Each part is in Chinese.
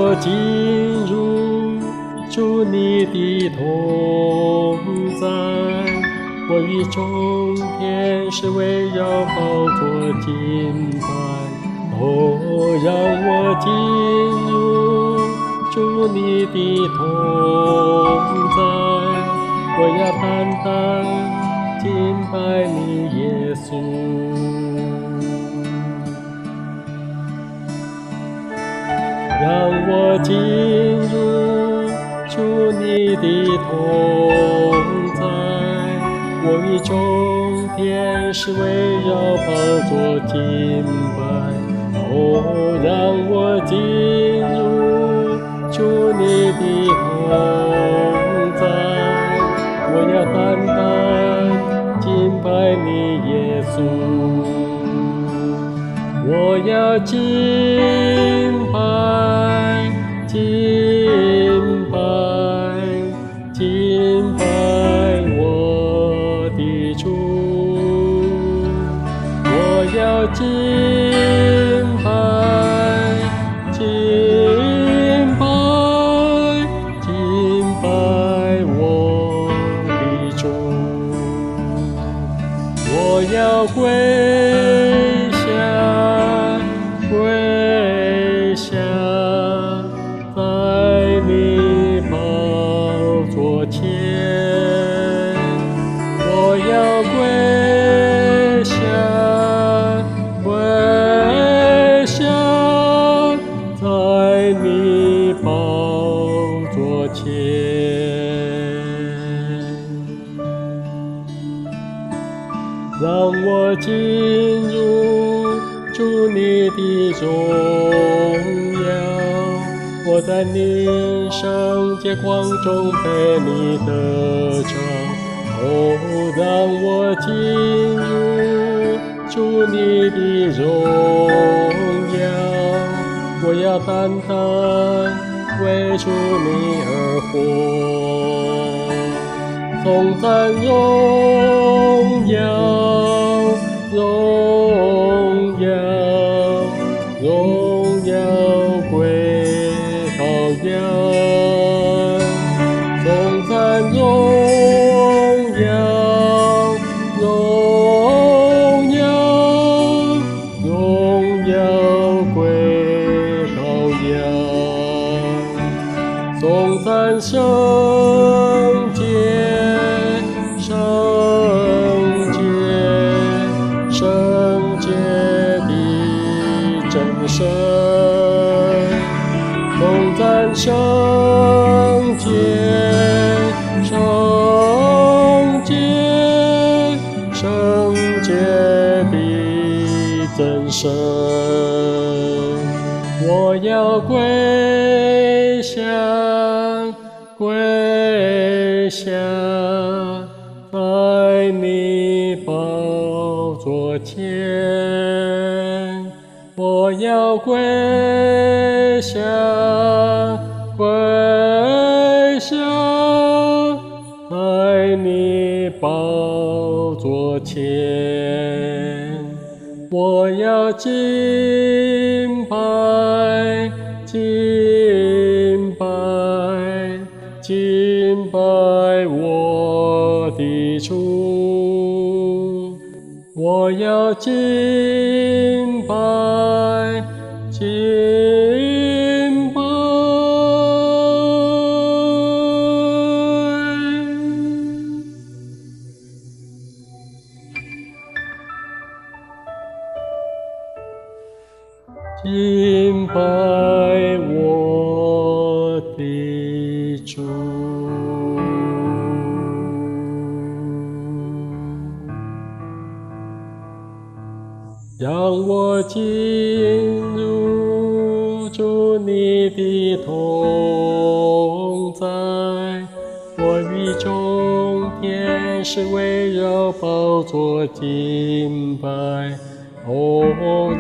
我进入主你的同在，我与众天使围绕宝座敬拜。让我进入主你的同在，我要单单敬拜你耶稣。让我进入主你的同在，我与众天使围绕宝座敬拜。让我进入主你的同在，我要单单敬拜你耶稣。我要敬拜，敬拜，敬拜我的主。我要敬拜，敬拜，敬拜我的主。我要跪下，跪下，在你宝座前。我要跪下，跪下，在你宝座前。让我进入主你的荣耀，我在你圣洁光中被你得着。让我进入主你的荣耀，我要单单为主你而活。颂赞荣耀，荣耀，荣耀归羔羊。颂赞荣耀，荣耀，荣耀归羔羊。颂赞圣洁，圣洁，圣洁的真神。颂赞圣洁，圣洁，圣洁的真神。我要跪下，跪下，在你宝座前。我要跪下，跪下，在你宝座前。我要敬拜，敬拜，敬拜我的主。我要敬拜，敬拜。敬拜我的主。让我进入主你的同在，我与众天使围绕宝座敬拜。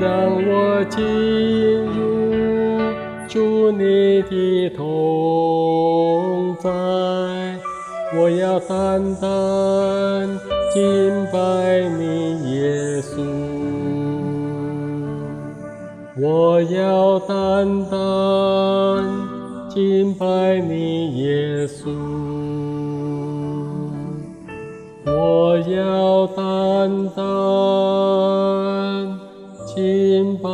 让我进入主你的同在，我要单单敬拜你耶稣。我要单单敬拜你，耶稣。我要单单敬拜